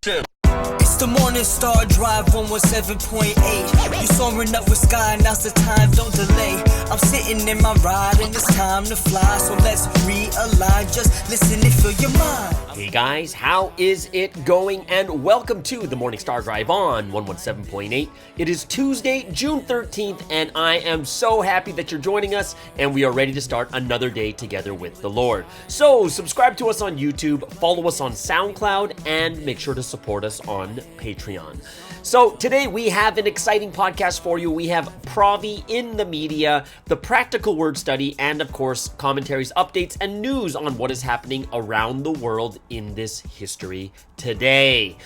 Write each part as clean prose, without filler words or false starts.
It's the Morning Star Drive 117.8. You soaring up with sky, now's the time, don't delay. I'm sitting in my ride and it's time to fly. So let's realign, just listen and fill your mind. Hey guys, how is it going? And welcome to the Morning Star Drive on 117.8. It is Tuesday, June 13th, and I am so happy that you're joining us, and we are ready to start another day together with the Lord. So subscribe to us on YouTube, follow us on SoundCloud, and make sure to support us on Patreon. So today we have an exciting podcast for you. We have Provi in the media, the practical word study, and of course, commentaries, updates, and news on what is happening around the world in this history today.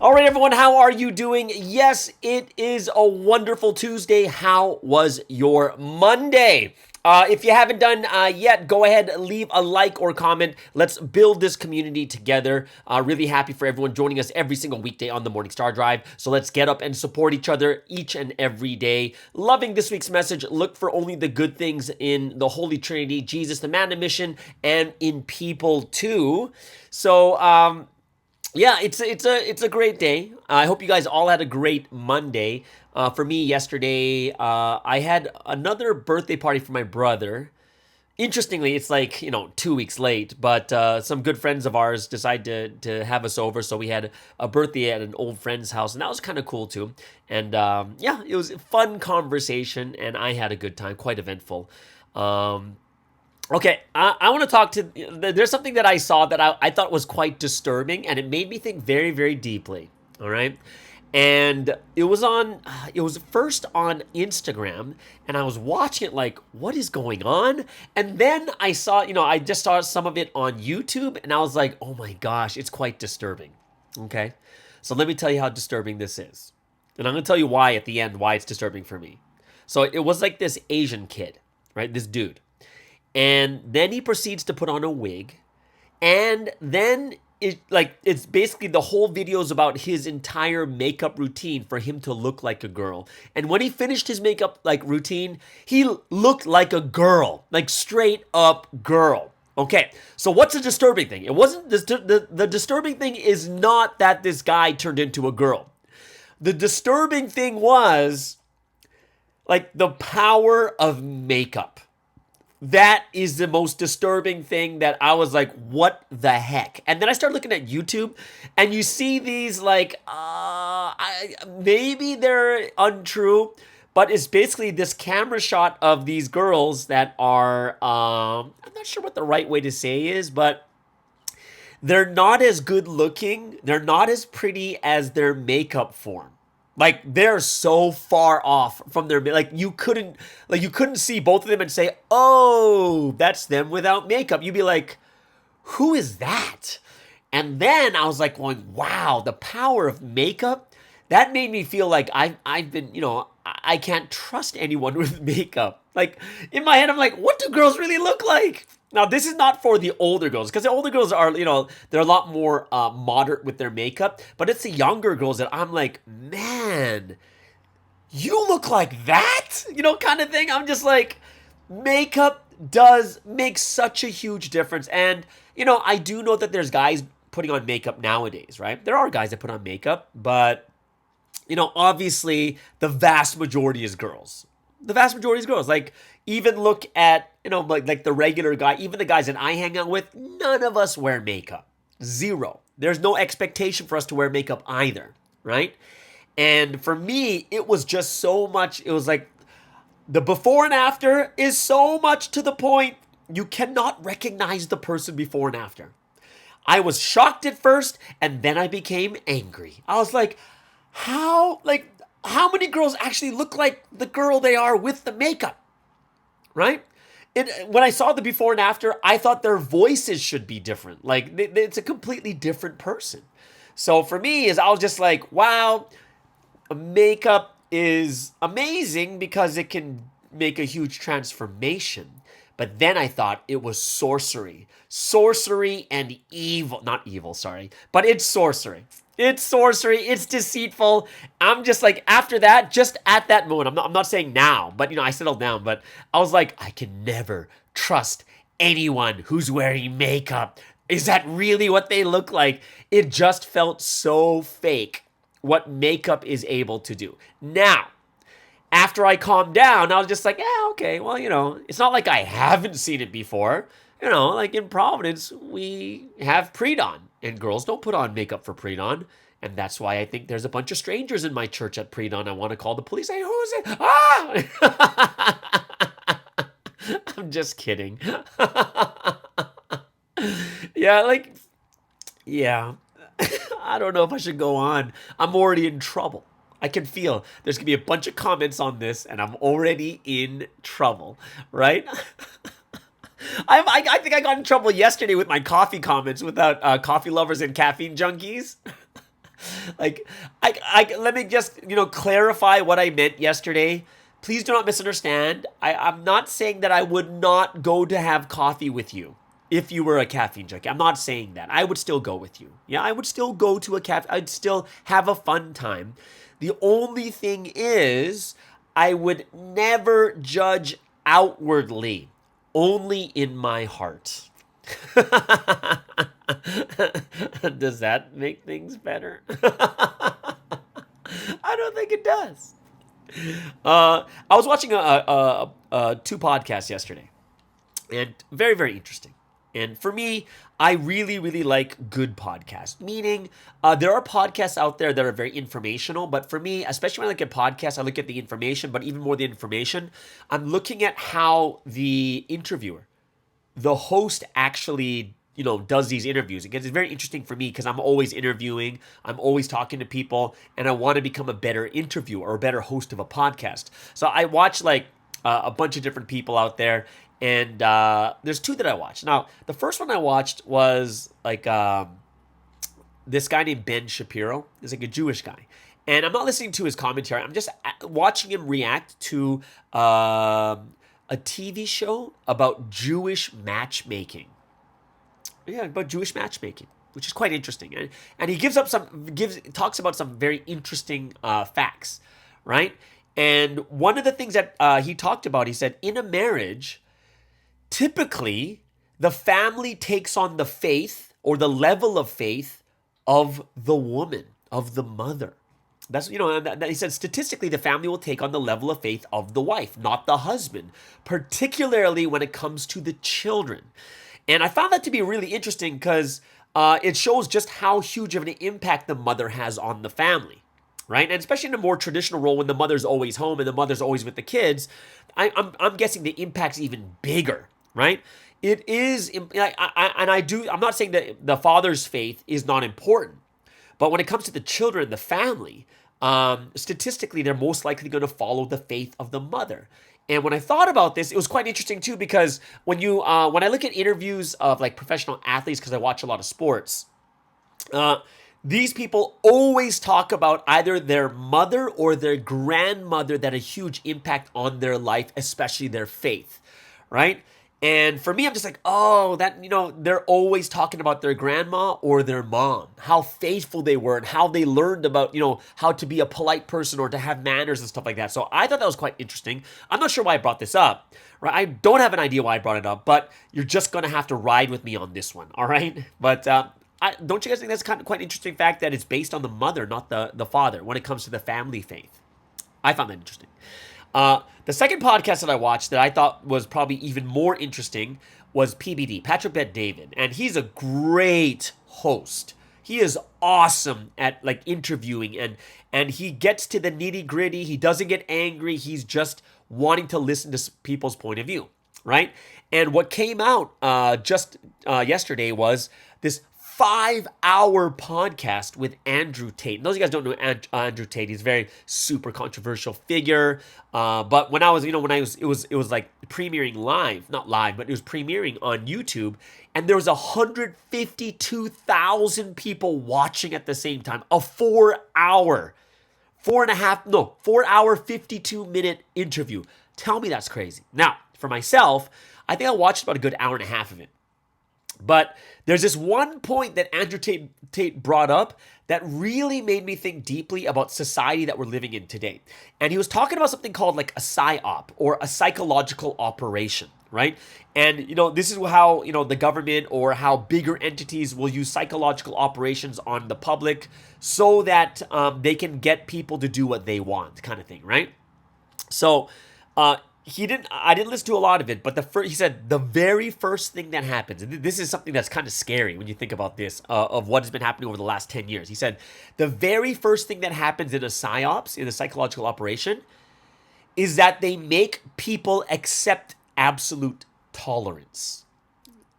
All right, everyone, how are you doing? Yes, it is a wonderful Tuesday. How was your Monday? If you haven't done yet, go ahead, leave a like or comment. Let's build this community together. Really happy for everyone joining us every single weekday on the Morning Star Drive. So let's get up and support each other each and every day. Loving this week's message. Look for only the good things in the Holy Trinity, Jesus, the man of mission, and in people too. So, yeah, it's a great day. I hope you guys all had a great Monday. For me, yesterday, I had another birthday party for my brother. Interestingly, it's like, 2 weeks late, but some good friends of ours decided to have us over, so we had a birthday at an old friend's house, and that was kind of cool too. And yeah, it was a fun conversation, and I had a good time, quite eventful. Okay, I want to talk to, there's something that I saw that I thought was quite disturbing, and it made me think very, very deeply, all right? And it was first on Instagram, and I was watching it like, what is going on? And then I saw, I just saw some of it on YouTube, and I was like, oh my gosh, it's quite disturbing, okay? So let me tell you how disturbing this is. And I'm going to tell you why at the end, why it's disturbing for me. So it was like this Asian kid, right, this dude. And then he proceeds to put on a wig, and then it's basically the whole video is about his entire makeup routine for him to look like a girl. And when he finished his makeup routine, he looked like a girl, like straight up girl. Okay, so what's the disturbing thing? It wasn't the disturbing thing is not that this guy turned into a girl. The disturbing thing was the power of makeup. That is the most disturbing thing that I was like, what the heck? And then I started looking at YouTube, and you see these maybe they're untrue, but it's basically this camera shot of these girls that are, I'm not sure what the right way to say is, but they're not as good looking. They're not as pretty as their makeup form. They're so far off from their, you couldn't see both of them and say, oh, that's them without makeup. You'd be like, who is that? And then I was like going, wow, the power of makeup. That made me feel like I've been, I can't trust anyone with makeup. In my head, I'm like, what do girls really look like? Now, this is not for the older girls, because the older girls are, they're a lot more moderate with their makeup, but it's the younger girls that I'm like, man, you look like that? Kind of thing. I'm just like, makeup does make such a huge difference. And, I do know that there's guys putting on makeup nowadays, right? There are guys that put on makeup, but, obviously the vast majority is girls. The vast majority is girls. Even look at, the regular guy, even the guys that I hang out with, none of us wear makeup. Zero. There's no expectation for us to wear makeup either, right? And for me, it was just so much, it was like the before and after is so much to the point you cannot recognize the person before and after. I was shocked at first, and then I became angry. I was like, how many girls actually look like the girl they are with the makeup, right? When I saw the before and after, I thought their voices should be different. It's a completely different person. So for me, I was just like, wow, makeup is amazing because it can make a huge transformation. But then I thought it was sorcery. Sorcery and evil. Not evil, sorry. But it's sorcery. It's sorcery. It's deceitful. I'm just like, after that, just at that moment, I'm not saying now, but I settled down, but I was like, I can never trust anyone who's wearing makeup. Is that really what they look like? It just felt so fake what makeup is able to do. Now, after I calmed down, I was just like, yeah, okay, well, it's not like I haven't seen it before. Like in Providence, we have pre-dawn, and girls don't put on makeup for pre-dawn. And that's why I think there's a bunch of strangers in my church at pre-dawn. I want to call the police. Hey, who's it? Ah! I'm just kidding. Yeah. I don't know if I should go on. I'm already in trouble. I can feel there's going to be a bunch of comments on this, and I'm already in trouble, right? I think I got in trouble yesterday with my coffee comments without coffee lovers and caffeine junkies. Let me just, clarify what I meant yesterday. Please do not misunderstand. I'm not saying that I would not go to have coffee with you if you were a caffeine junkie. I'm not saying that. I would still go with you. Yeah, I would still go to a cafe. I'd still have a fun time. The only thing is, I would never judge outwardly, only in my heart. Does that make things better? I don't think it does. I was watching two podcasts yesterday, and very, very interesting. And for me, I really, really like good podcasts, meaning there are podcasts out there that are very informational. But for me, especially when I look at podcasts, I look at the information, but even more the information, I'm looking at how the interviewer, the host actually, does these interviews. Because it's very interesting for me because I'm always interviewing, I'm always talking to people, and I want to become a better interviewer or a better host of a podcast. So I watch a bunch of different people out there, and there's two that I watched. Now, the first one I watched was this guy named Ben Shapiro. He's like a Jewish guy. And I'm not listening to his commentary. I'm just watching him react to a TV show about Jewish matchmaking. Yeah, about Jewish matchmaking, which is quite interesting. And he talks about some very interesting facts, right? And one of the things that he talked about, he said, in a marriage, typically the family takes on the faith or the level of faith of the woman, of the mother. That's, he said statistically the family will take on the level of faith of the wife, not the husband, particularly when it comes to the children. And I found that to be really interesting because it shows just how huge of an impact the mother has on the family, right? And especially in a more traditional role when the mother's always home and the mother's always with the kids, I'm guessing the impact's even bigger, right? It is, I'm not saying that the father's faith is not important, but when it comes to the children and the family, statistically, they're most likely going to follow the faith of the mother. And when I thought about this, it was quite interesting too, because when I look at interviews of professional athletes, because I watch a lot of sports, these people always talk about either their mother or their grandmother that had a huge impact on their life, especially their faith, right? And for me, I'm just like, oh, that, they're always talking about their grandma or their mom, how faithful they were and how they learned about, how to be a polite person or to have manners and stuff like that. So I thought that was quite interesting. I'm not sure why I brought this up, right? I don't have an idea why I brought it up, but you're just going to have to ride with me on this one, all right? But don't you guys think that's kind of quite interesting fact that it's based on the mother, not the father, when it comes to the family faith? I found that interesting. The second podcast that I watched that I thought was probably even more interesting was PBD, Patrick Bet-David. And he's a great host. He is awesome at interviewing and he gets to the nitty gritty. He doesn't get angry. He's just wanting to listen to people's point of view, right? And what came out just yesterday was this 5-hour podcast with Andrew Tate. And those of you guys don't know Andrew Tate. He's a very super controversial figure. But when it was premiering live, not live, but it was premiering on YouTube, and there was 152,000 people watching at the same time. A 4-hour, 52-minute interview. Tell me that's crazy. Now, for myself, I think I watched about a good hour and a half of it. But there's this one point that Andrew Tate brought up that really made me think deeply about society that we're living in today. And he was talking about something called a PSYOP, or a psychological operation, right? And, this is how, the government or how bigger entities will use psychological operations on the public so that they can get people to do what they want, kind of thing, right? So, I didn't listen to a lot of it, but he said the very first thing that happens, and this is something that's kind of scary when you think about this, of what has been happening over the last 10 years. He said the very first thing that happens in a psyops, in a psychological operation, is that they make people accept absolute tolerance.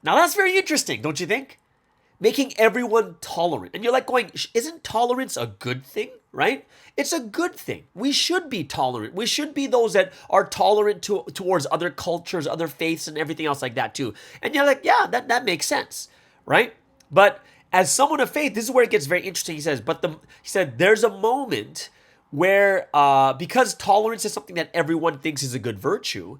Now that's very interesting, don't you think? Making everyone tolerant. And you're like going, isn't tolerance a good thing, right? It's a good thing. We should be tolerant. We should be those that are tolerant towards other cultures, other faiths, and everything else like that too. And you're like, yeah, that makes sense, right? But as someone of faith, this is where it gets very interesting. He said there's a moment where because tolerance is something that everyone thinks is a good virtue,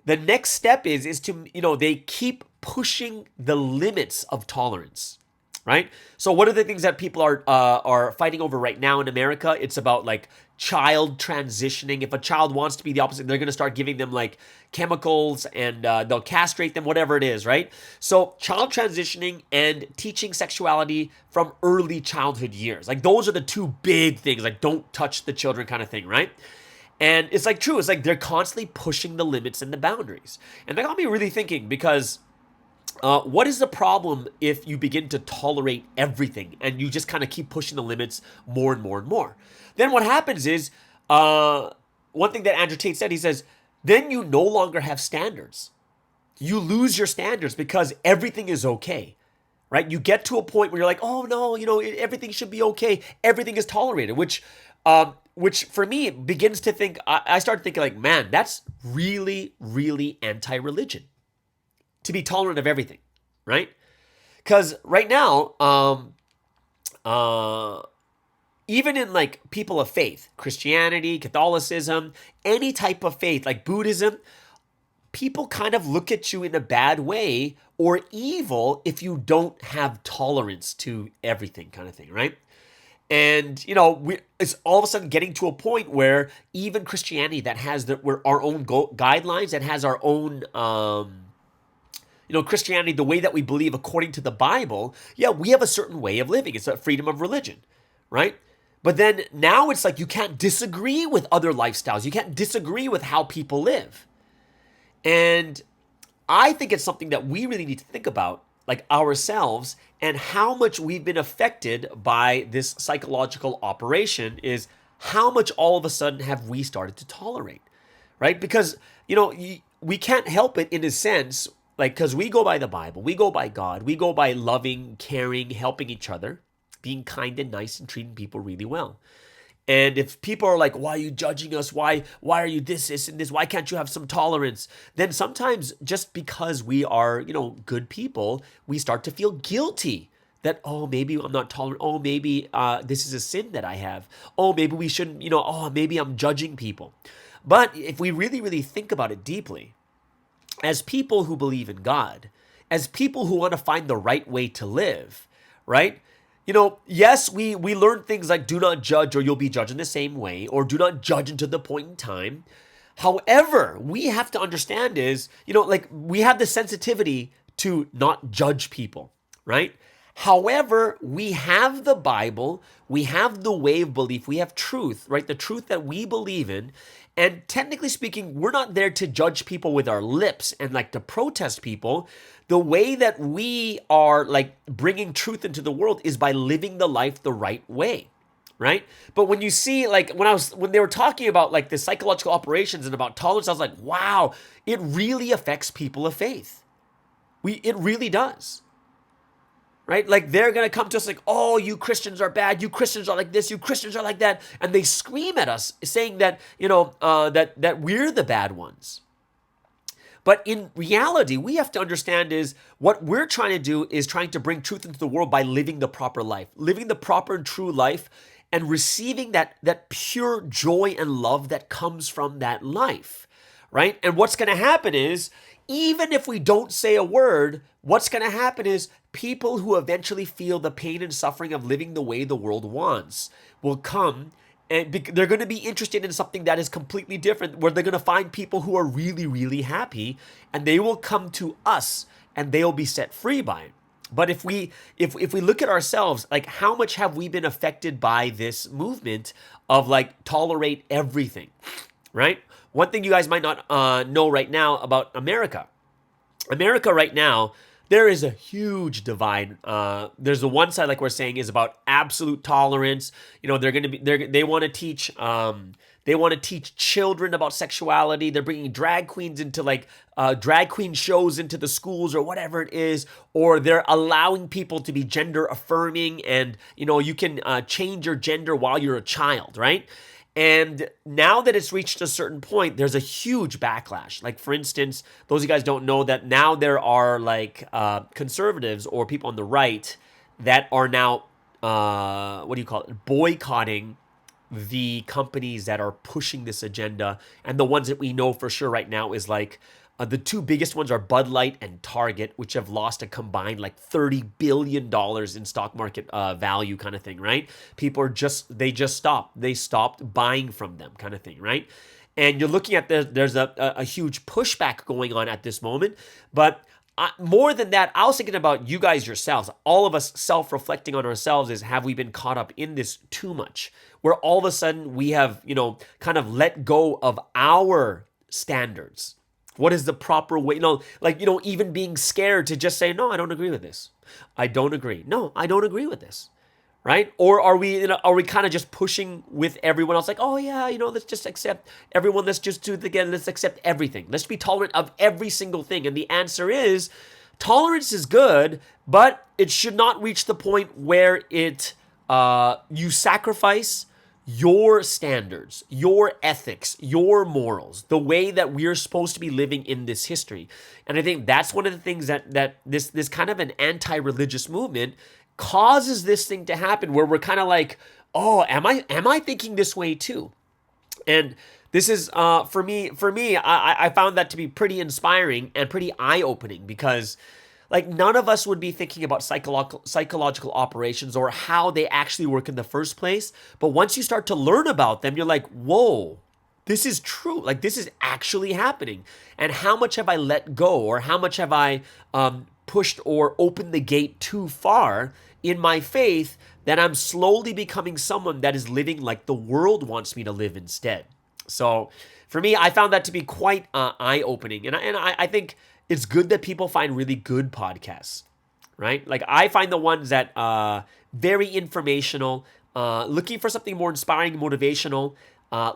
the next step is to, they keep pushing the limits of tolerance. Right? So what are the things that people are fighting over right now in America? It's about like child transitioning. If a child wants to be the opposite, they're going to start giving them like chemicals and they'll castrate them, whatever it is, right? So child transitioning and teaching sexuality from early childhood years. Like those are the two big things, like don't touch the children kind of thing, right? And it's like true. It's like they're constantly pushing the limits and the boundaries. And that got me really thinking because what is the problem if you begin to tolerate everything and you just kind of keep pushing the limits more and more and more? Then what happens is, one thing that Andrew Tate said, he says, then you no longer have standards. You lose your standards because everything is okay, right? You get to a point where you're like, oh no, everything should be okay. Everything is tolerated, which for me begins to think, I started thinking like, man, that's really, really anti-religion. To be tolerant of everything, right? Because right now, even in like people of faith, Christianity, Catholicism, any type of faith, like Buddhism, people kind of look at you in a bad way or evil if you don't have tolerance to everything kind of thing, right? And, it's all of a sudden getting to a point where even Christianity that has our own guidelines, that has our own... Christianity, the way that we believe according to the Bible, yeah, we have a certain way of living. It's a freedom of religion, right? But then now it's like you can't disagree with other lifestyles. You can't disagree with how people live. And I think it's something that we really need to think about, like ourselves, and how much we've been affected by this psychological operation is how much all of a sudden have we started to tolerate, right? Because, we can't help it in a sense. Like, because we go by the Bible, we go by God, we go by loving, caring, helping each other, being kind and nice and treating people really well. And if people are like, why are you judging us? Why are you this, and this? Why can't you have some tolerance? Then sometimes just because we are, good people, we start to feel guilty that, oh, maybe I'm not tolerant. Oh, maybe this is a sin that I have. Oh, maybe we shouldn't, maybe I'm judging people. But if we really, really think about it deeply, as people who believe in God, as people who want to find the right way to live, right? Yes, we learn things like do not judge or you'll be judged in the same way, or do not judge until the point in time. However, we have to understand is, we have the sensitivity to not judge people, right? However, we have the Bible, we have the way of belief, we have truth, right? The truth that we believe in. And technically speaking, we're not there to judge people with our lips and like to protest people. The way that we are like bringing truth into the world is by living the life the right way, right? But when you see like when they were talking about like the psychological operations and about tolerance, I was like, wow, it really affects people of faith. It really does. Right? Like they're going to come to us like, oh, you Christians are bad. You Christians are like this. You Christians are like that. And they scream at us saying that, that we're the bad ones. But in reality, we have to understand is what we're trying to do is trying to bring truth into the world by living the proper life, living the proper and true life and receiving that pure joy and love that comes from that life, right? And what's going to happen is, even if we don't say a word, what's going to happen is people who eventually feel the pain and suffering of living the way the world wants will come And they're going to be interested in something that is completely different, where they're going to find people who are really, really happy, and they will come to us and they'll be set free by it. But if we look at ourselves, like, how much have we been affected by this movement of like tolerate everything, right? One thing you guys might not know right now about America right now, there is a huge divide. There's the one side, like we're saying, is about absolute tolerance. You know, they want to teach children about sexuality. They're bringing drag queens into like drag queen shows into the schools or whatever it is, or they're allowing people to be gender affirming, and you know, you can change your gender while you're a child, right? And now that it's reached a certain point, there's a huge backlash. Like, for instance, those of you guys don't know that now there are like conservatives or people on the right that are now, boycotting the companies that are pushing this agenda. And the ones that we know for sure right now is like, the two biggest ones are Bud Light and Target, which have lost a combined like $30 billion in stock market value kind of thing, right? People are they stopped buying from them kind of thing, right? And you're looking at there's a huge pushback going on at this moment. But more than that, I was thinking about you guys yourselves, all of us self-reflecting on ourselves, is have we been caught up in this too much? Where all of a sudden we have, you know, kind of let go of our standards. What is the proper way? You know, like, you know, even being scared to just say, no, I don't agree with this. I don't agree. No, I don't agree with this. Right? Or are we kind of just pushing with everyone else? Like, oh yeah, you know, let's just accept everyone. Let's just do it again. Let's accept everything. Let's be tolerant of every single thing. And the answer is tolerance is good, but it should not reach the point where you sacrifice your standards, your ethics, your morals, the way that we're supposed to be living in this history. And I think that's one of the things that this kind of an anti-religious movement causes this thing to happen, where we're kind of like, oh, am I thinking this way too? And this is for me, I found that to be pretty inspiring and pretty eye-opening, because like, none of us would be thinking about psychological operations or how they actually work in the first place. But once you start to learn about them, you're like, whoa, this is true. Like, this is actually happening. And how much have I let go, or how much have I pushed or opened the gate too far in my faith, that I'm slowly becoming someone that is living like the world wants me to live instead. So for me, I found that to be quite eye-opening. And I think it's good that people find really good podcasts, right? Like, I find the ones that very informational, looking for something more inspiring, motivational,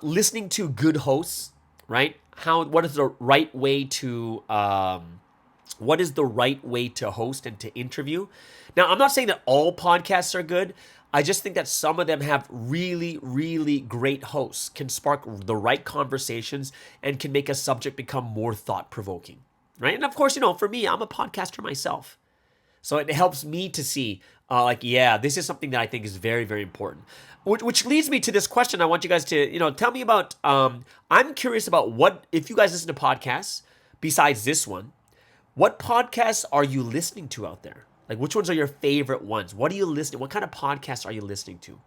listening to good hosts, right? What is the right way to host and to interview? Now, I'm not saying that all podcasts are good. I just think that some of them have really, really great hosts, can spark the right conversations, and can make a subject become more thought-provoking. Right? And of course, you know, for me, I'm a podcaster myself. So it helps me to see, this is something that I think is very, very important. Which leads me to this question. I want you guys to, you know, tell me about, I'm curious about if you guys listen to podcasts, besides this one, what podcasts are you listening to out there? Like, which ones are your favorite ones? What are you listening? What kind of podcasts are you listening to?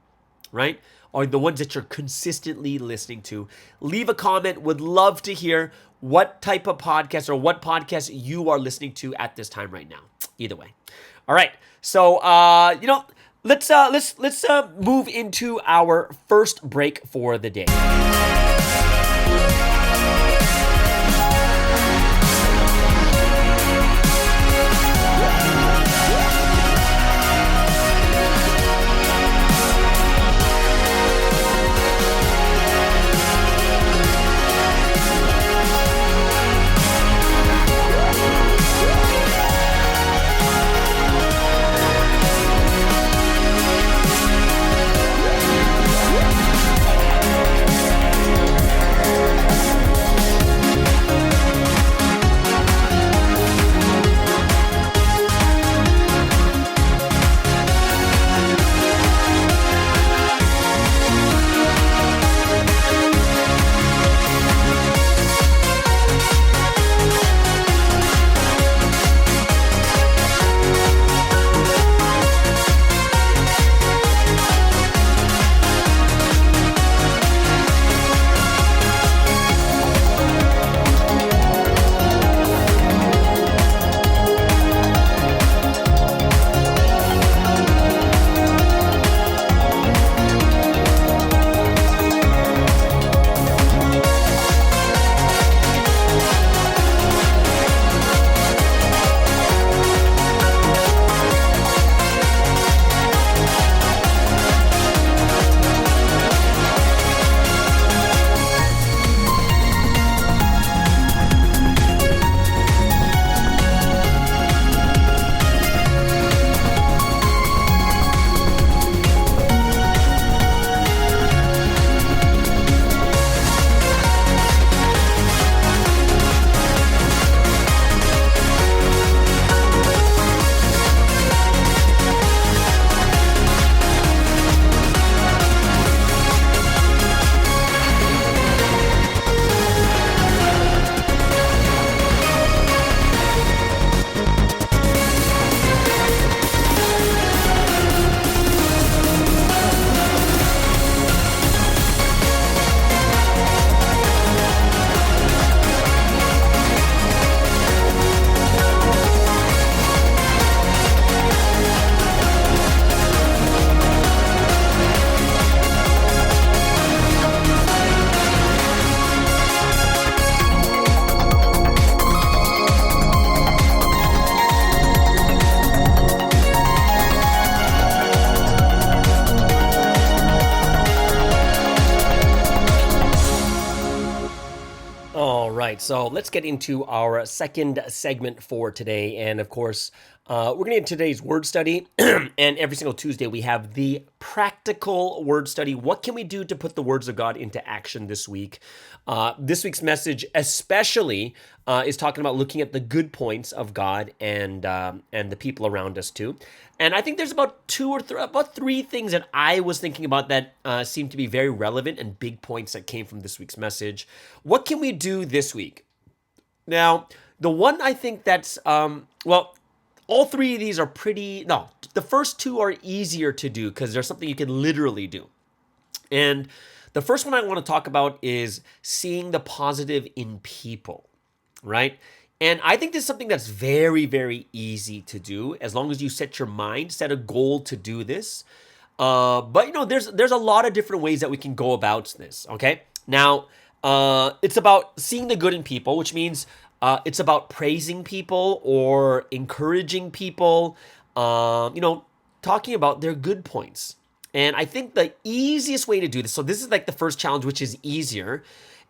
Right? Or the ones that you're consistently listening to? Leave a comment. Would love to hear what type of podcast or what podcast you are listening to at this time right now. Either way. All right. So, let's move into our first break for the day. right, so let's get into our second segment for today. And of course, we're going to get today's word study. And every single Tuesday, we have the practical word study. What can we do to put the words of God into action this week? This week's message, especially, is talking about looking at the good points of God and the people around us too. And I think there's about about three things that I was thinking about that seem to be very relevant and big points that came from this week's message. What can we do this week? Now, the one I think that's, all three of these are the first two are easier to do because there's something you can literally do. And the first one I want to talk about is seeing the positive in people, right? And I think this is something that's very, very easy to do as long as you set a goal to do this. But there's a lot of different ways that we can go about this. Okay, now it's about seeing the good in people, which means it's about praising people or encouraging people. Talking about their good points. And I think the easiest way to do this, so this is like the first challenge, which is easier,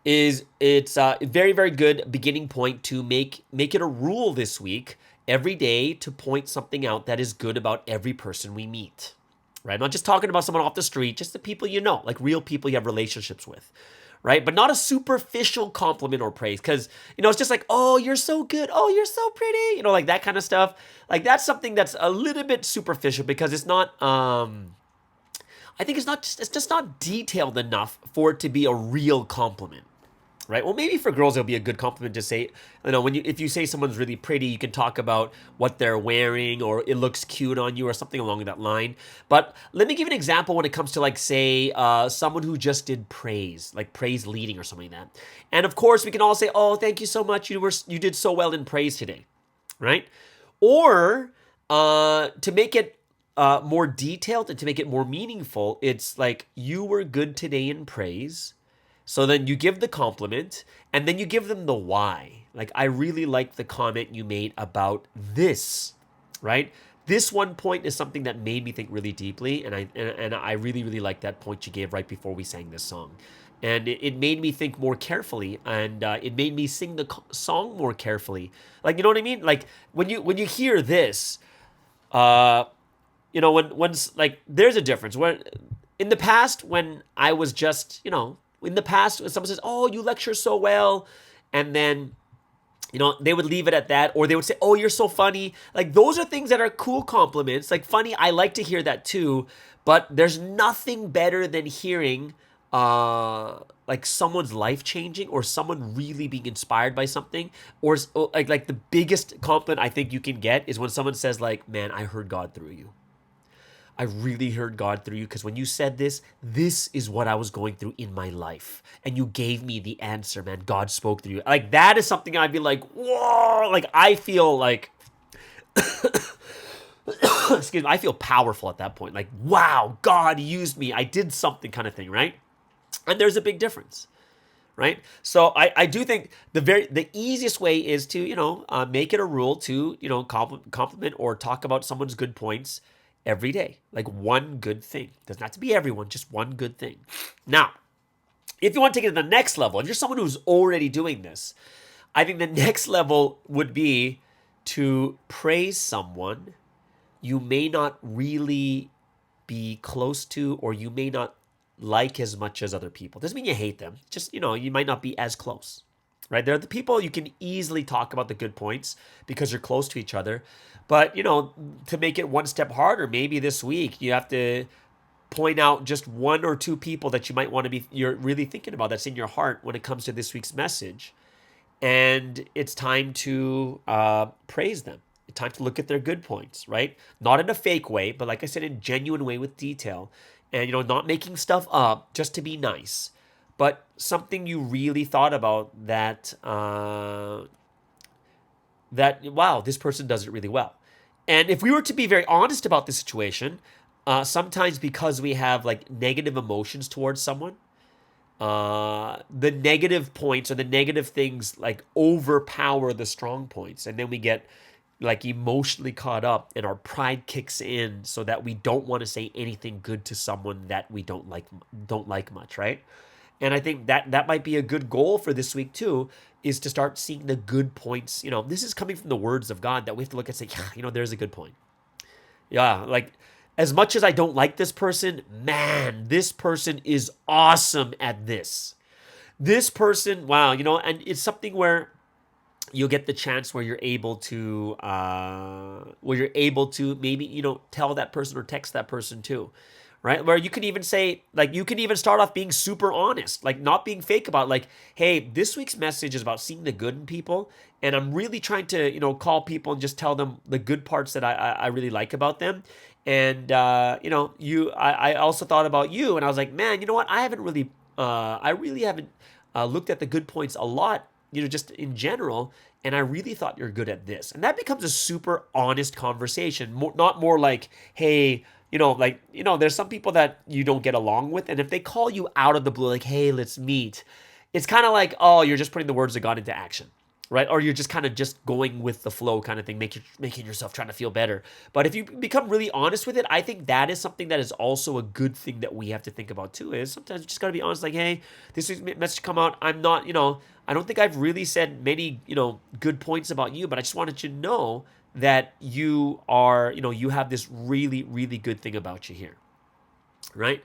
is it's a very, very good beginning point to make it a rule this week, every day, to point something out that is good about every person we meet, right? I'm not just talking about someone off the street, just the people you know, like real people you have relationships with, right? But not a superficial compliment or praise, because, it's just like, oh, you're so good, oh, you're so pretty, like that kind of stuff. Like that's something that's a little bit superficial because it's not, I think it's just not detailed enough for it to be a real compliment, right? Well, maybe for girls, it'll be a good compliment to say, if you say someone's really pretty, you can talk about what they're wearing or it looks cute on you or something along that line. But let me give an example when it comes to say someone who just did praise, like praise leading or something like that. And of course, we can all say, oh, thank you so much. You did so well in praise today, right? Or to make it more detailed and to make it more meaningful, it's like, you were good today in praise. So then you give the compliment and then you give them the why. Like, I really like the comment you made about this, right? This one point is something that made me think really deeply. And I really, really like that point you gave right before we sang this song. And it made me think more carefully, and it made me sing the song more carefully. Like, you know what I mean? Like when you hear this, when's like, there's a difference. When in the past, when I was just, in the past, when someone says, oh, you lecture so well, and then, they would leave it at that, or they would say, oh, you're so funny. Like, those are things that are cool compliments. Like, funny, I like to hear that too, but there's nothing better than hearing, like, someone's life changing or someone really being inspired by something, or like the biggest compliment I think you can get is when someone says, like, man, I heard God through you. I really heard God through you, because when you said this is what I was going through in my life. And you gave me the answer, man. God spoke through you. Like, that is something I'd be like, whoa. Like, I feel like, excuse me, I feel powerful at that point. Like, wow, God used me. I did something, kind of thing, right? And there's a big difference, right? So I do think the easiest way is to, make it a rule to, compliment or talk about someone's good points every day, like one good thing. Doesn't have to be everyone, just one good thing. Now, if you want to take it to the next level, if you're someone who's already doing this, I think the next level would be to praise someone you may not really be close to, or you may not like as much as other people. Doesn't mean you hate them. Just, you might not be as close, right? There are the people you can easily talk about the good points because you're close to each other. But, to make it one step harder, maybe this week you have to point out just one or two people that you might want to you're really thinking about, that's in your heart when it comes to this week's message. And it's time to praise them. It's time to look at their good points, right? Not in a fake way, but like I said, in a genuine way with detail. And, not making stuff up just to be nice, but something you really thought about that, wow, this person does it really well. And if we were to be very honest about the situation, sometimes because we have like negative emotions towards someone, the negative points or the negative things like overpower the strong points. And then we get like emotionally caught up and our pride kicks in so that we don't want to say anything good to someone that we don't like much, right? And I think that might be a good goal for this week too, is to start seeing the good points. This is coming from the words of God that we have to look and say, yeah, there's a good point. Yeah, like as much as I don't like this person, man, this person is awesome at this. This person, wow, and it's something where you'll get the chance where you're able to maybe tell that person or text that person too, right? Where you can even say, like, you can even start off being super honest, like not being fake about, like, hey, this week's message is about seeing the good in people, and I'm really trying to call people and just tell them the good parts that I really like about them. And I also thought about you, and I was like, man, you know what, I really haven't looked at the good points a lot, just in general, and I really thought you're good at this. And that becomes a super honest conversation, not more like, hey, there's some people that you don't get along with, and if they call you out of the blue, like, hey, let's meet, it's kind of like, oh, you're just putting the words of God into action, right? Or you're just kind of just going with the flow kind of thing, making yourself trying to feel better. But if you become really honest with it, I think that is something that is also a good thing that we have to think about too, is sometimes you just got to be honest, like, hey, this message come out, I'm not, I don't think I've really said many, good points about you, but I just wanted you to know that you are, you have this really, really good thing about you here, right?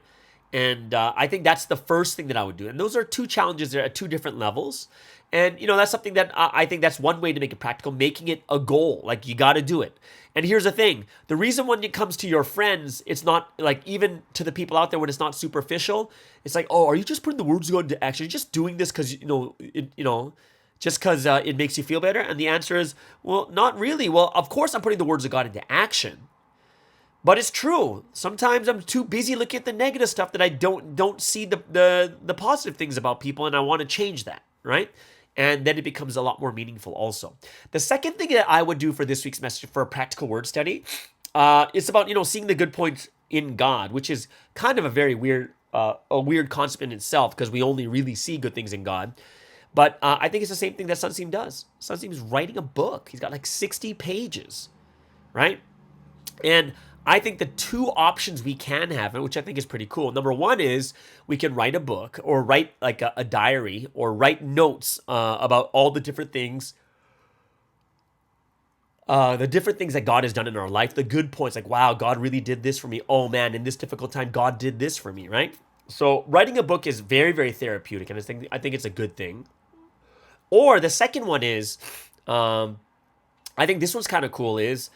And I think that's the first thing that I would do. And those are two challenges there at two different levels. And, that's something that I think that's one way to make it practical, making it a goal. Like, you got to do it. And here's the thing. The reason when it comes to your friends, it's not like, even to the people out there, when it's not superficial, it's like, oh, are you just putting the words of God into action? You're just doing this because, just because it makes you feel better? And the answer is, well, not really. Well, of course I'm putting the words of God into action. But it's true. Sometimes I'm too busy looking at the negative stuff that I don't see the positive things about people, and I want to change that, right? And then it becomes a lot more meaningful also. The second thing that I would do for this week's message for a practical word study is about, seeing the good points in God, which is kind of a very weird concept in itself, because we only really see good things in God. But I think it's the same thing that Sunseam does. Sunseam is writing a book. He's got like 60 pages, right? And I think the two options we can have, which I think is pretty cool. Number one is we can write a book, or write like a diary, or write notes about all the different things, that God has done in our life, the good points, like, wow, God really did this for me. Oh man, in this difficult time, God did this for me, right? So writing a book is very, very therapeutic, and I think it's a good thing. Or the second one is, I think this one's kind of cool, is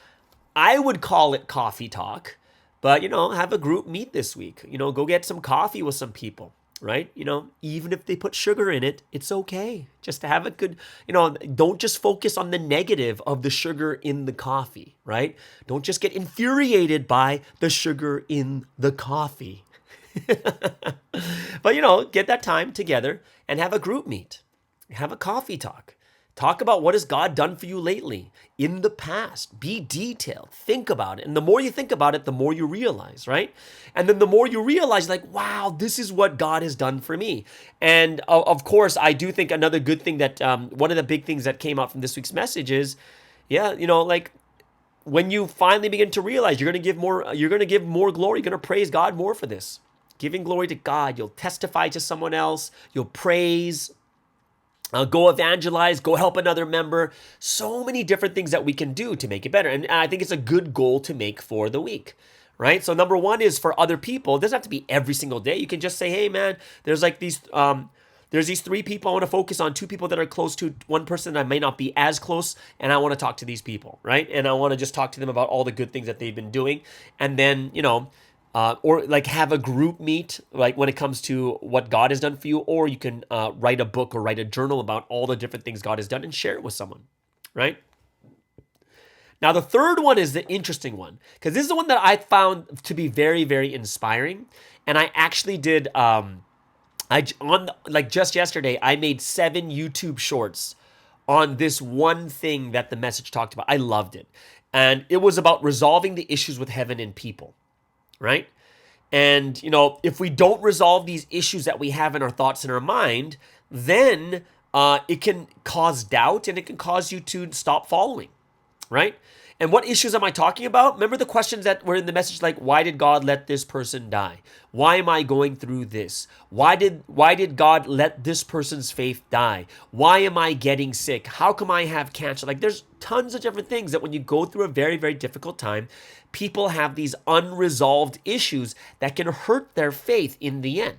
I would call it coffee talk, but, have a group meet this week. Go get some coffee with some people, right? Even if they put sugar in it, it's okay. Just to have a good, don't just focus on the negative of the sugar in the coffee, right? Don't just get infuriated by the sugar in the coffee. But, get that time together and have a group meet. Have a coffee talk. Talk about what has God done for you lately, in the past. Be detailed. Think about it. And the more you think about it, the more you realize, right? And then the more you realize, like, wow, this is what God has done for me. And of course, I do think another good thing that, one of the big things that came out from this week's message is, like, when you finally begin to realize you're going to give more glory, you're going to praise God more for this. Giving glory to God, you'll testify to someone else, you'll praise, go evangelize, go help another member. So many different things that we can do to make it better. And I think it's a good goal to make for the week, right? So number one is for other people. It doesn't have to be every single day. You can just say, hey man, there's these 3 people I want to focus on, 2 people that are close to, 1 person that I may not be as close, and I want to talk to these people, right? And I want to just talk to them about all the good things that they've been doing. And then, or like have a group meet, like when it comes to what God has done for you, or you can write a book or write a journal about all the different things God has done and share it with someone, right? Now, the third one is the interesting one, because this is the one that I found to be very, very inspiring. And I actually did, just yesterday, I made 7 YouTube shorts on this one thing that the message talked about. I loved it. And it was about resolving the issues with heaven and people. Right? And, if we don't resolve these issues that we have in our thoughts and our mind, then it can cause doubt, and it can cause you to stop following, right? And what issues am I talking about? Remember the questions that were in the message, like, why did God let this person die? Why am I going through this? Why did God let this person's faith die? Why am I getting sick? How come I have cancer? Like, there's tons of different things that when you go through a very, very difficult time, people have these unresolved issues that can hurt their faith in the end,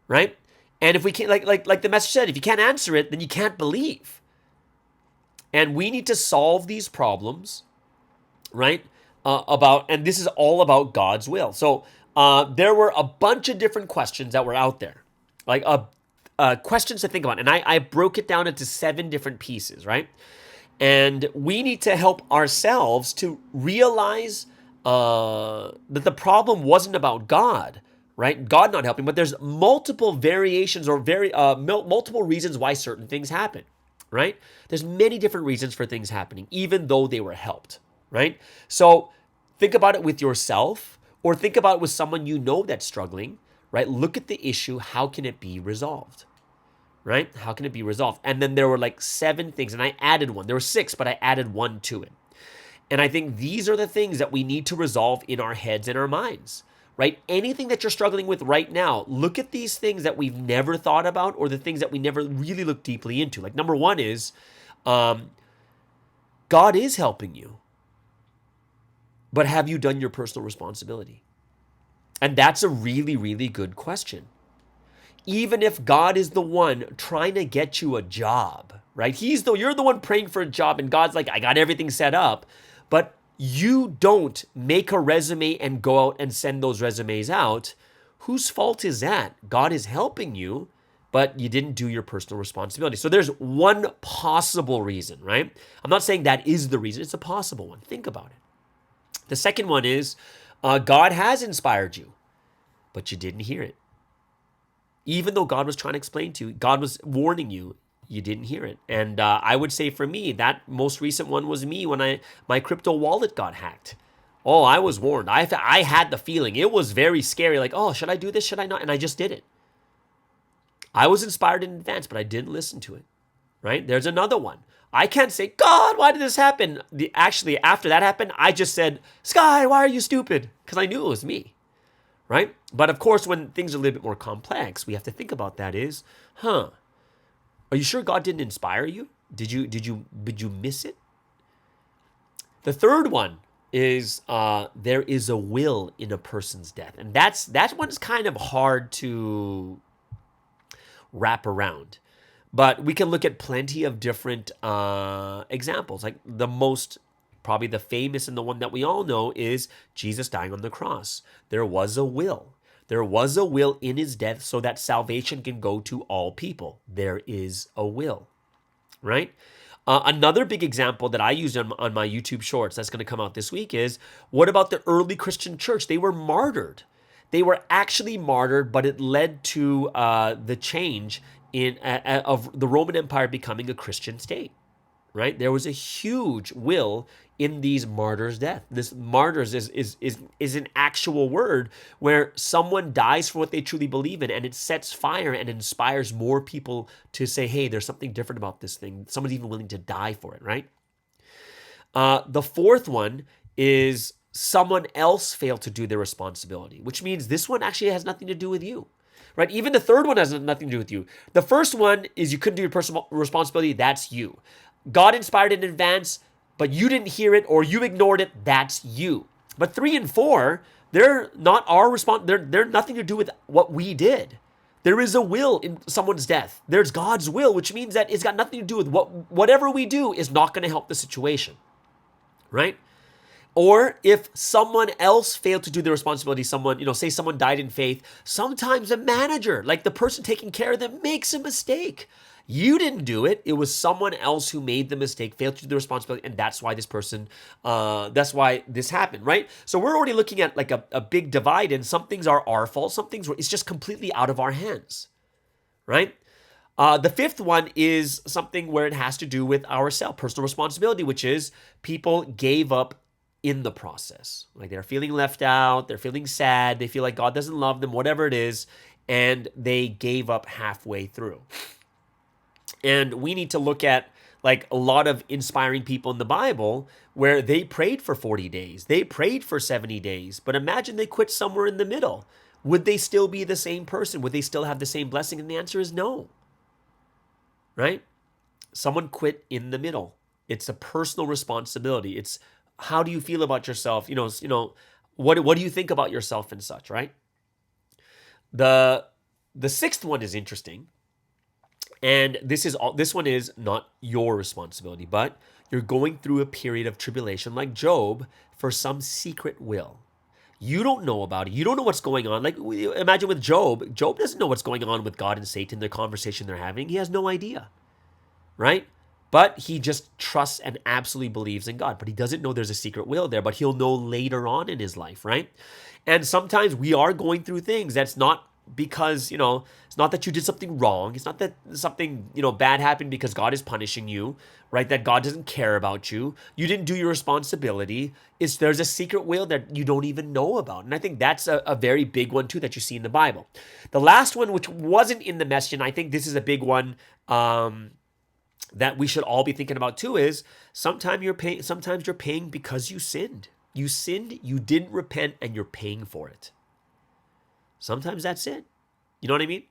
right? And if we can't, like the message said, if you can't answer it, then you can't believe. And we need to solve these problems, right? And this is all about God's will. So there were a bunch of different questions that were out there, like questions to think about. And I broke it down into 7 different pieces, right? And we need to help ourselves to realize that the problem wasn't about God, right? God not helping, but there's multiple variations or multiple reasons why certain things happen, right? There's many different reasons for things happening, even though they were helped, right? So think about it with yourself, or think about it with someone you know that's struggling, right? Look at the issue. How can it be resolved, right? How can it be resolved? And then there were like 7 things, and I added one. There were 6, but I added 1 to it. And I think these are the things that we need to resolve in our heads and our minds, right? Anything that you're struggling with right now, look at these things that we've never thought about, or the things that we never really looked deeply into. Like, number 1 is God is helping you, but have you done your personal responsibility? And that's a really, really good question. Even if God is the one trying to get you a job, right? You're the one praying for a job, and God's like, I got everything set up, but you don't make a resume and go out and send those resumes out. Whose fault is that? God is helping you, but you didn't do your personal responsibility. So there's one possible reason, right? I'm not saying that is the reason. It's a possible one. Think about it. The second one is God has inspired you, but you didn't hear it. Even though God was trying to explain to you, God was warning you, you didn't hear it. And I would say for me, that most recent one was me when my crypto wallet got hacked. Oh, I was warned. I had the feeling. It was very scary. Like, oh, should I do this? Should I not? And I just did it. I was inspired in advance, but I didn't listen to it, right? There's another one. I can't say, God, why did this happen? Actually, after that happened, I just said, Sky, why are you stupid? Because I knew it was me, right? But of course, when things are a little bit more complex, we have to think about that is, are you sure God didn't inspire you? Did you miss it? The third one is there is a will in a person's death. And that one's kind of hard to wrap around. But we can look at plenty of different examples. Like probably the famous and the one that we all know is Jesus dying on the cross. There was a will. There was a will in his death so that salvation can go to all people. There is a will, right? Another big example that I used on my YouTube shorts that's going to come out this week is, what about the early Christian church? They were martyred. They were actually martyred, but it led to the change of the Roman Empire becoming a Christian state, right? There was a huge will in these martyrs' death. This martyrs is an actual word where someone dies for what they truly believe in, and it sets fire and inspires more people to say, hey, there's something different about this thing. Someone's even willing to die for it, right? The fourth one is someone else failed to do their responsibility, which means this one actually has nothing to do with you, right? Even the third one has nothing to do with you. The first one is you couldn't do your personal responsibility. That's you. God inspired it in advance, but you didn't hear it or you ignored it. That's you. But 3 and 4, they're not our response. They're nothing to do with what we did. There is a will in someone's death. There's God's will, which means that it's got nothing to do with whatever we do is not going to help the situation, right? Or if someone else failed to do the responsibility, say someone died in faith, sometimes a manager, like the person taking care of them, makes a mistake. You didn't do it. It was someone else who made the mistake, failed to do the responsibility, and that's why that's why this happened, right? So we're already looking at like a big divide, and some things are our fault, some things it's just completely out of our hands, right? The fifth one is something where it has to do with ourselves, personal responsibility, which is people gave up in the process. Like they're feeling left out, they're feeling sad, they feel like God doesn't love them, whatever it is, and they gave up halfway through. And we need to look at like a lot of inspiring people in the Bible where they prayed for 40 days, they prayed for 70 days, but imagine they quit somewhere in the middle. Would they still be the same person? Would they still have the same blessing? And the answer is no, right? Someone quit in the middle. It's a personal responsibility. It's how do you feel about yourself? What do you think about yourself and such, right? The sixth one is interesting. And this one is not your responsibility, but you're going through a period of tribulation like Job for some secret will. You don't know about it. You don't know what's going on. Like imagine with Job. Job doesn't know what's going on with God and Satan, the conversation they're having. He has no idea, right? But he just trusts and absolutely believes in God. But he doesn't know there's a secret will there, but he'll know later on in his life, right? And sometimes we are going through things that's not because, it's not that you did something wrong. It's not that something, bad happened because God is punishing you, right? That God doesn't care about you. You didn't do your responsibility. There's a secret will that you don't even know about. And I think that's a very big one too that you see in the Bible. The last one, which wasn't in the message, and I think this is a big one that we should all be thinking about too, is sometimes you're paying because you sinned. You sinned, you didn't repent, and you're paying for it. Sometimes that's it. You know what I mean?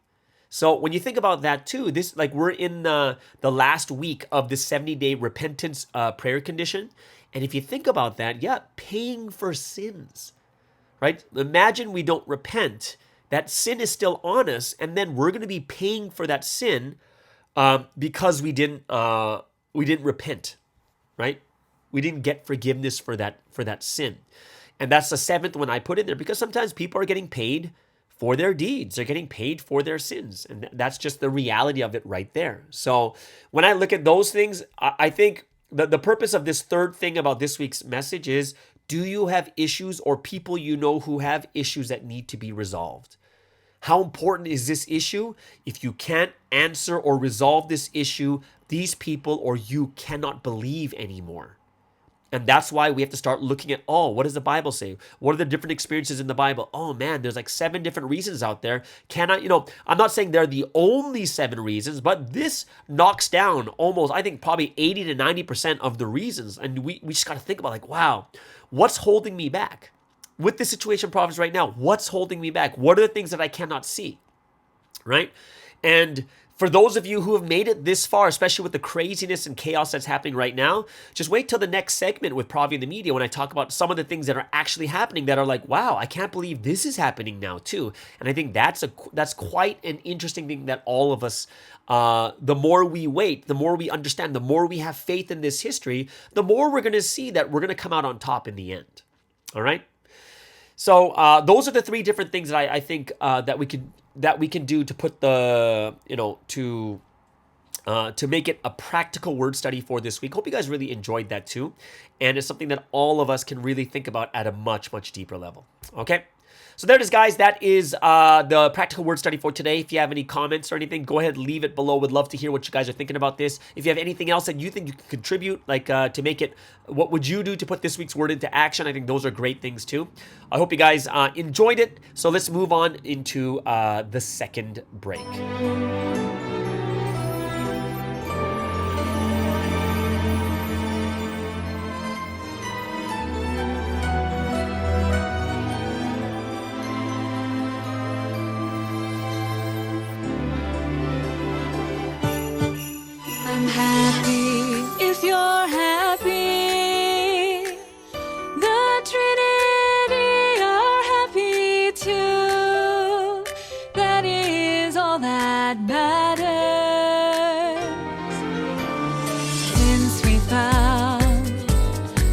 So when you think about that too, this we're in the last week of the 70-day repentance prayer condition. And if you think about that, paying for sins, right? Imagine we don't repent. That sin is still on us. And then we're going to be paying for that sin because we didn't repent, right? We didn't get forgiveness for that sin. And that's the seventh one I put in there because sometimes people are getting paid for their deeds. They're getting paid for their sins. And that's just the reality of it right there. So when I look at those things, I think the purpose of this third thing about this week's message is, do you have issues or people who have issues that need to be resolved? How important is this issue? If you can't answer or resolve this issue, these people or you cannot believe anymore. And that's why we have to start looking at, what does the Bible say? What are the different experiences in the Bible? Oh man, there's 7 different reasons out there. I'm not saying they're the only 7 reasons, but this knocks down almost, I think probably 80 to 90% of the reasons. And we just got to think about wow, what's holding me back? With the situation problems right now, what's holding me back? What are the things that I cannot see, right? And for those of you who have made it this far, especially with the craziness and chaos that's happening right now, just wait till the next segment with Provi and the media when I talk about some of the things that are actually happening that are wow, I can't believe this is happening now too. And I think that's quite an interesting thing that all of us, the more we wait, the more we understand, the more we have faith in this history, the more we're going to see that we're going to come out on top in the end. All right? So those are the 3 different things that I think that we can do to put to make it a practical word study for this week. Hope you guys really enjoyed that too. And it's something that all of us can really think about at a much, much deeper level. Okay? So there it is, guys. That is the practical word study for today. If you have any comments or anything, go ahead, leave it below. Would love to hear what you guys are thinking about this. If you have anything else that you think you can contribute, to make it, what would you do to put this week's word into action? I think those are great things too. I hope you guys enjoyed it. So let's move on into the second break. I'm happy if you're happy. The Trinity are happy too. That is all that matters. Since we found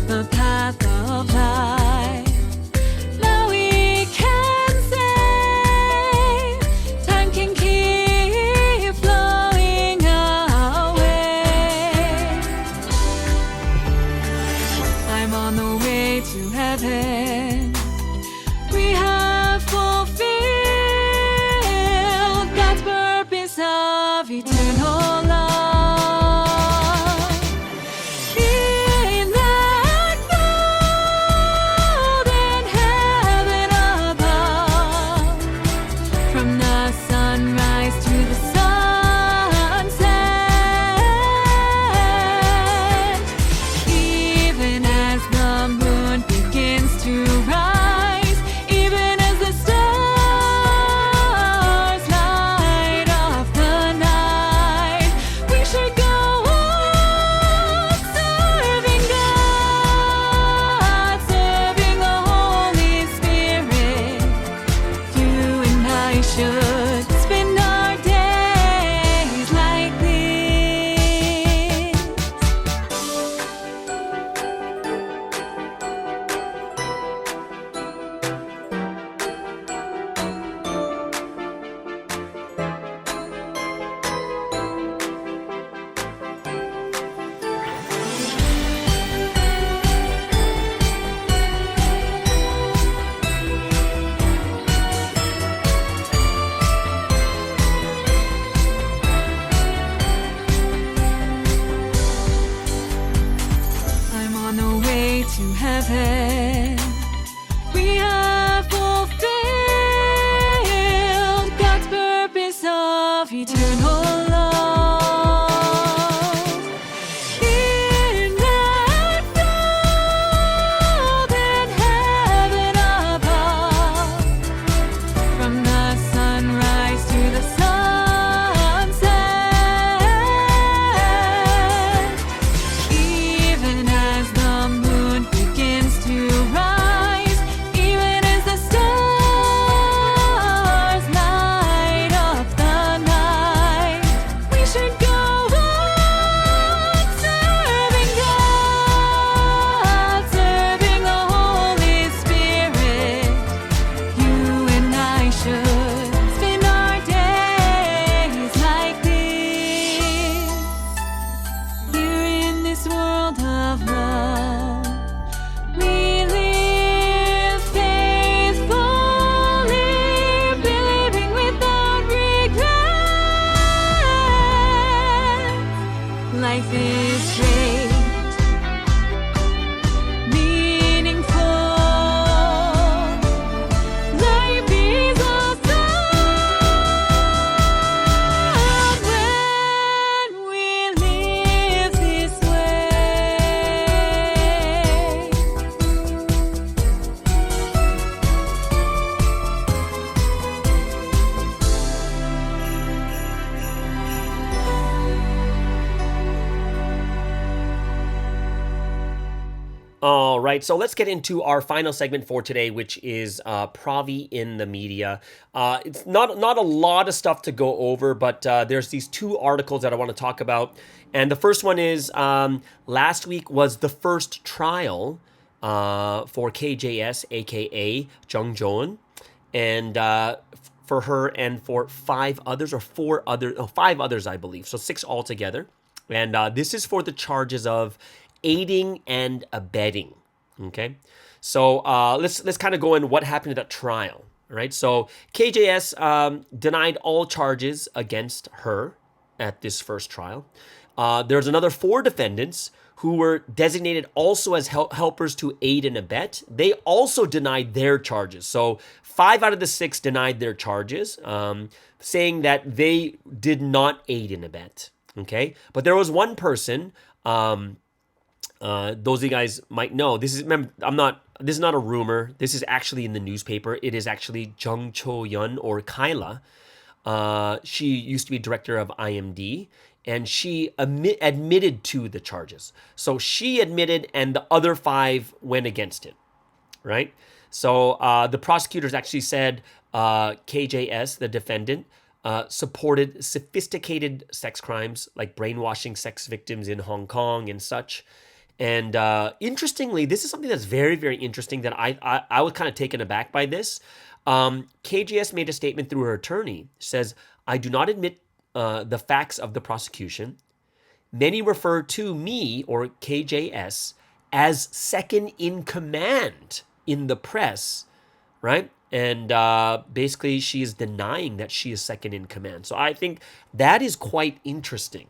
the path of life, now we can say time can keep flowing away. I'm on the way to heaven. We have fulfilled God's purpose of eternal love. In that golden heaven above, from the sunrise to the sunset, eternal love. In that golden heaven above, from the sunrise to the sunset, even as the moon begins to rise, even as the stars light up the night, we should go on serving God, serving the Holy Spirit. You and I should spend our days like this, here in this world of love. We live faithfully, believing without regret. Life is great, meaningful. Life is awesome when we live this way. All right, so let's get into our final segment for today, which is Provi in the media. It's not a lot of stuff to go over, but there's these two articles that I want to talk about. And the first one is last week was the first trial for KJS, aka Jung Joon, and for her and for five others, I believe, so 6 altogether. And this is for the charges of aiding and abetting. Okay, so let's kind of go in what happened at that trial. All right, so KJS denied all charges against her at this first trial. There's another 4 defendants who were designated also as helpers to aid and abet. They also denied their charges. So 5 out of the 6 denied their charges, saying that they did not aid and abet. Okay, but there was one person. Those of you guys might know, this is not a rumor. This is actually in the newspaper. It is actually Jung Cho-yeon, or Kyla. She used to be director of IMD, and she admitted to the charges. So she admitted, and the other 5 went against it, right? So the prosecutors actually said KJS, the defendant, supported sophisticated sex crimes like brainwashing sex victims in Hong Kong and such. And interestingly, this is something that's very, very interesting that I was kind of taken aback by this. KJS made a statement through her attorney, says, "I do not admit the facts of the prosecution. Many refer to me, or KJS, as second in command in the press," right? And basically, she is denying that she is second in command. So I think that is quite interesting.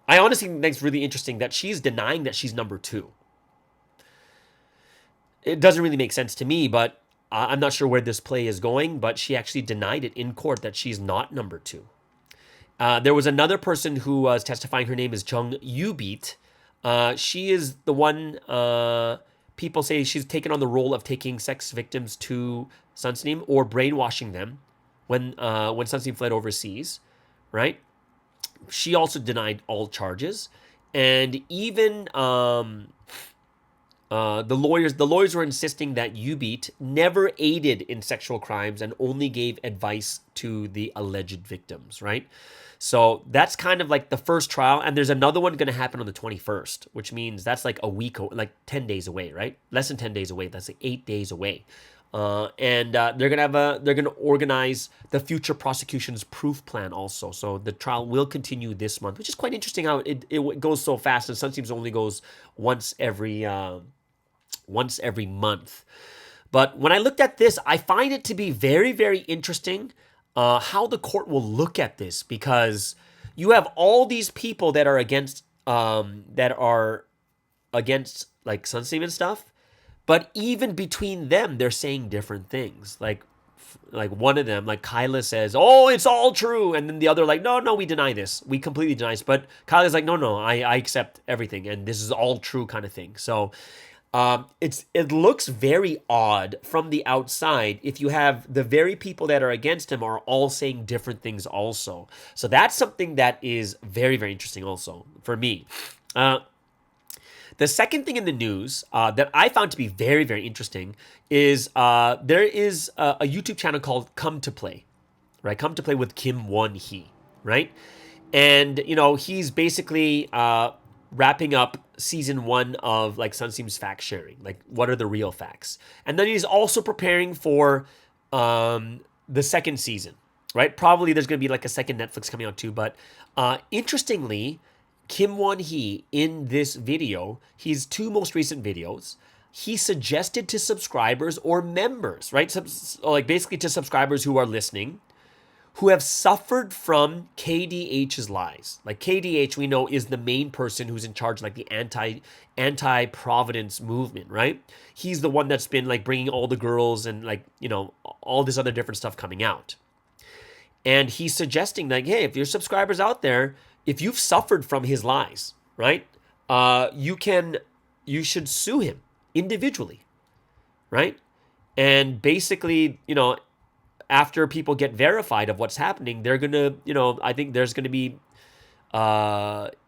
I honestly think it's really interesting that she's denying that she's number 2. It doesn't really make sense to me, but I'm not sure where this play is going, but she actually denied it in court that she's not number 2. There was another person who was testifying. Her name is Jung Yoo-beat. She is the one, people say she's taken on the role of taking sex victims to Sunsteam or brainwashing them when Sunsteam fled overseas, right? She also denied all charges, and even the lawyers were insisting that Yoo-beat never aided in sexual crimes and only gave advice to the alleged victims, right? So that's kind of like the first trial, and there's another one going to happen on the 21st, which means that's like a week, like 10 days away, right? Less than 10 days away. That's like 8 days away. And they're gonna organize the future prosecution's proof plan also. So the trial will continue this month, which is quite interesting how it goes so fast. And Sunsteam only goes once every month. But when I looked at this, I find it to be very, very interesting how the court will look at this, because you have all these people that are against like Sunsteam and stuff. But even between them, they're saying different things. Like, like one of them, like Kyla says, "Oh, it's all true," and then the other like, "No, we deny this. We completely deny this." But Kyla's like, "No, I accept everything, and this is all true," kind of thing. So it looks very odd from the outside if you have the very people that are against him are all saying different things also. So that's something that is very, very interesting also for me. The second thing in the news that I found to be very, very interesting is there is a YouTube channel called Come to Play, right? Come to Play with Kim Won-hee, right? And, he's basically wrapping up season 1 of like Sunseem's fact sharing, like what are the real facts. And then he's also preparing for the second season, right? Probably there's going to be like a second Netflix coming out too. But interestingly, Kim Won-hee in this video, his 2 most recent videos, he suggested to subscribers or members, right? Like basically to subscribers who are listening, who have suffered from KDH's lies. Like KDH, we know, is the main person who's in charge, like the anti-Providence movement, right? He's the one that's been like bringing all the girls and like, all this other different stuff coming out. And he's suggesting like, hey, if your subscribers out there, if you've suffered from his lies, right, you should sue him individually, right? And basically, after people get verified of what's happening, they're going to, I think there's going to be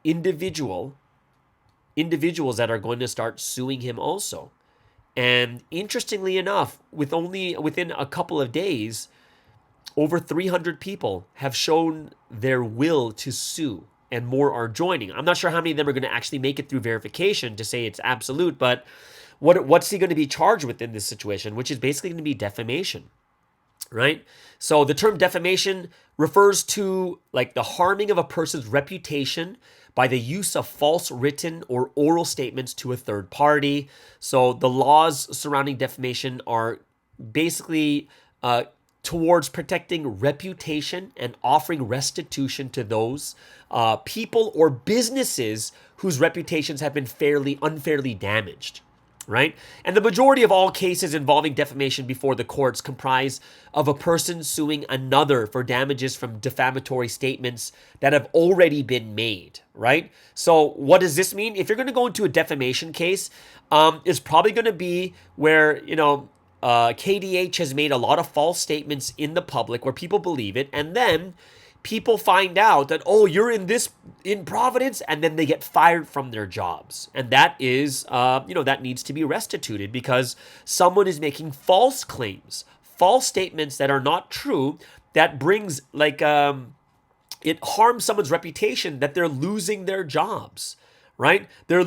individuals that are going to start suing him also. And interestingly enough, within a couple of days, over 300 people have shown their will to sue, and more are joining. I'm not sure how many of them are going to actually make it through verification to say it's absolute, but what's he going to be charged with in this situation, which is basically going to be defamation, right? So the term defamation refers to like the harming of a person's reputation by the use of false written or oral statements to a third party. So the laws surrounding defamation are basically towards protecting reputation and offering restitution to those people or businesses whose reputations have been unfairly damaged, right? And the majority of all cases involving defamation before the courts comprise of a person suing another for damages from defamatory statements that have already been made, right? So what does this mean? If you're going to go into a defamation case, it's probably going to be where, KDH has made a lot of false statements in the public where people believe it, and then people find out that, oh, you're in Providence, and then they get fired from their jobs. And that is, that needs to be restituted because someone is making false claims, false statements that are not true, that brings like, it harms someone's reputation that they're losing their jobs. Right? They're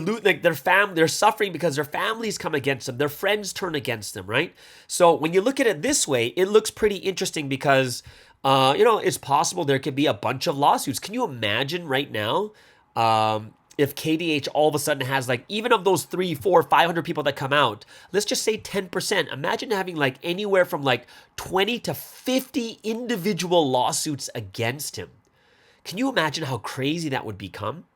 suffering because their families come against them. Their friends turn against them, right? So when you look at it this way, it looks pretty interesting because, it's possible there could be a bunch of lawsuits. Can you imagine right now if KDH all of a sudden has like, even of those 300, 400, 500 people that come out, let's just say 10%. Imagine having like anywhere from like 20 to 50 individual lawsuits against him. Can you imagine how crazy that would become?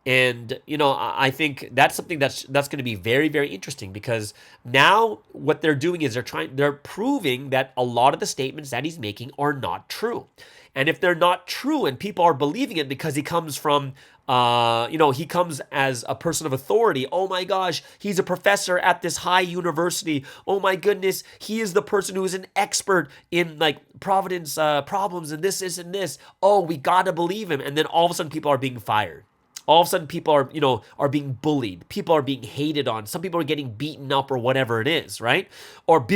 And, I think that's something that's going to be very, very interesting because now what they're doing is they're proving that a lot of the statements that he's making are not true. And if they're not true and people are believing it because he comes from, he comes as a person of authority. Oh my gosh, he's a professor at this high university. Oh my goodness, he is the person who is an expert in like Providence problems and this and this. Oh, we got to believe him. And then all of a sudden people are being fired. All of a sudden, people are being bullied. People are being hated on. Some people are getting beaten up or whatever it is, right? Or some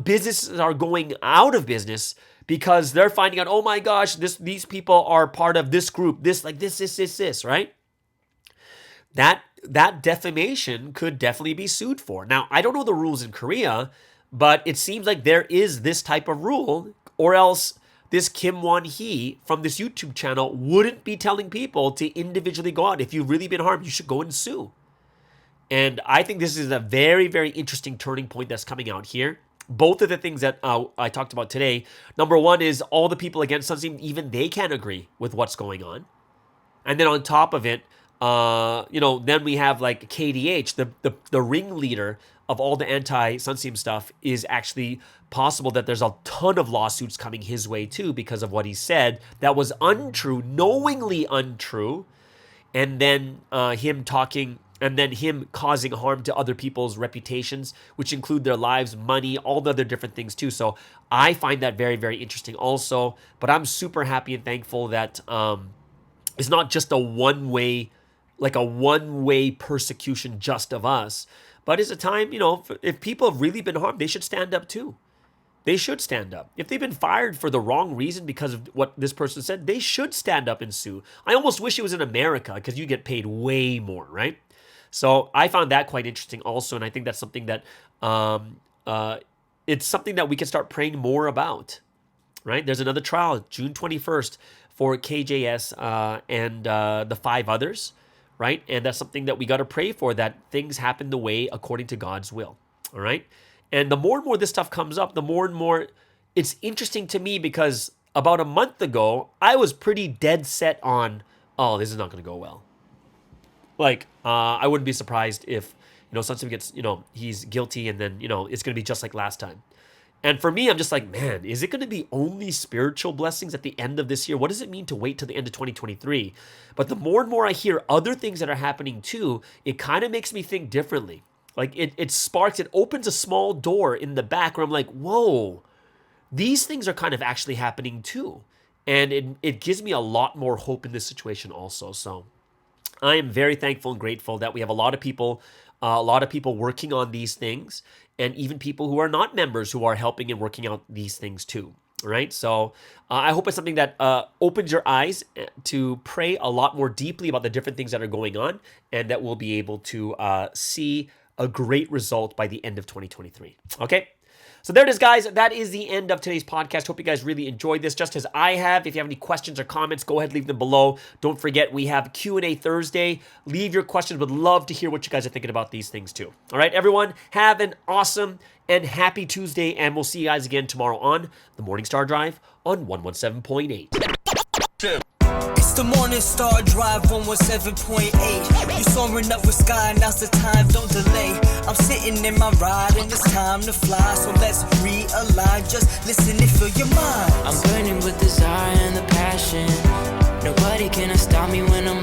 businesses are going out of business because they're finding out, oh my gosh, these people are part of this group. This, right? That defamation could definitely be sued for. Now, I don't know the rules in Korea, but it seems like there is this type of rule, or else this Kim Won-hee from this YouTube channel wouldn't be telling people to individually go out. If you've really been harmed, you should go and sue. And I think this is a very, very interesting turning point that's coming out here. Both of the things that I talked about today. Number one is all the people against Sunseem, even they can't agree with what's going on. And then on top of it, then we have like KDH, the ringleader of all the anti-Sunsteam stuff, is actually possible that there's a ton of lawsuits coming his way too because of what he said that was untrue, knowingly untrue, and then him causing harm to other people's reputations, which include their lives, money, all the other different things too. So I find that very, very interesting also. But I'm super happy and thankful that it's not just a one-way persecution just of us, but it's a time, if people have really been harmed, they should stand up too. They should stand up. If they've been fired for the wrong reason because of what this person said, they should stand up and sue. I almost wish it was in America because you get paid way more, right? So I found that quite interesting also, and I think that's something that it's something that we can start praying more about, right? There's another trial, June 21st, for KJS and the 5 others, right? And that's something that we got to pray for, that things happen the way according to God's will, all right? And the more and more this stuff comes up, the more and more it's interesting to me, because about a month ago, I was pretty dead set on, oh, this is not going to go well. Like, I wouldn't be surprised if, Sunsteam gets, he's guilty, and then, it's going to be just like last time. And for me, I'm just like, man, is it going to be only spiritual blessings at the end of this year? What does it mean to wait till the end of 2023? But the more and more I hear other things that are happening too, it kind of makes me think differently. Like it opens a small door in the back where I'm like, whoa, these things are kind of actually happening too. And it gives me a lot more hope in this situation also. So I am very thankful and grateful that we have a lot of people working on these things, and even people who are not members who are helping and working out these things too, right? So I hope it's something that opens your eyes to pray a lot more deeply about the different things that are going on, and that we'll be able to see a great result by the end of 2023, okay? So there it is, guys. That is the end of today's podcast. Hope you guys really enjoyed this, just as I have. If you have any questions or comments, go ahead, leave them below. Don't forget, we have Q&A Thursday. Leave your questions. Would love to hear what you guys are thinking about these things too. All right, everyone, have an awesome and happy Tuesday, and we'll see you guys again tomorrow on the Morning Star Drive on 117.8. It's the Morning Star Drive 117.8. You soaring up with sky, now's the time, don't delay. I'm sitting in my ride and it's time to fly. So let's realign, just listen and fill your mind. I'm burning with desire and the passion. Nobody can stop me when I'm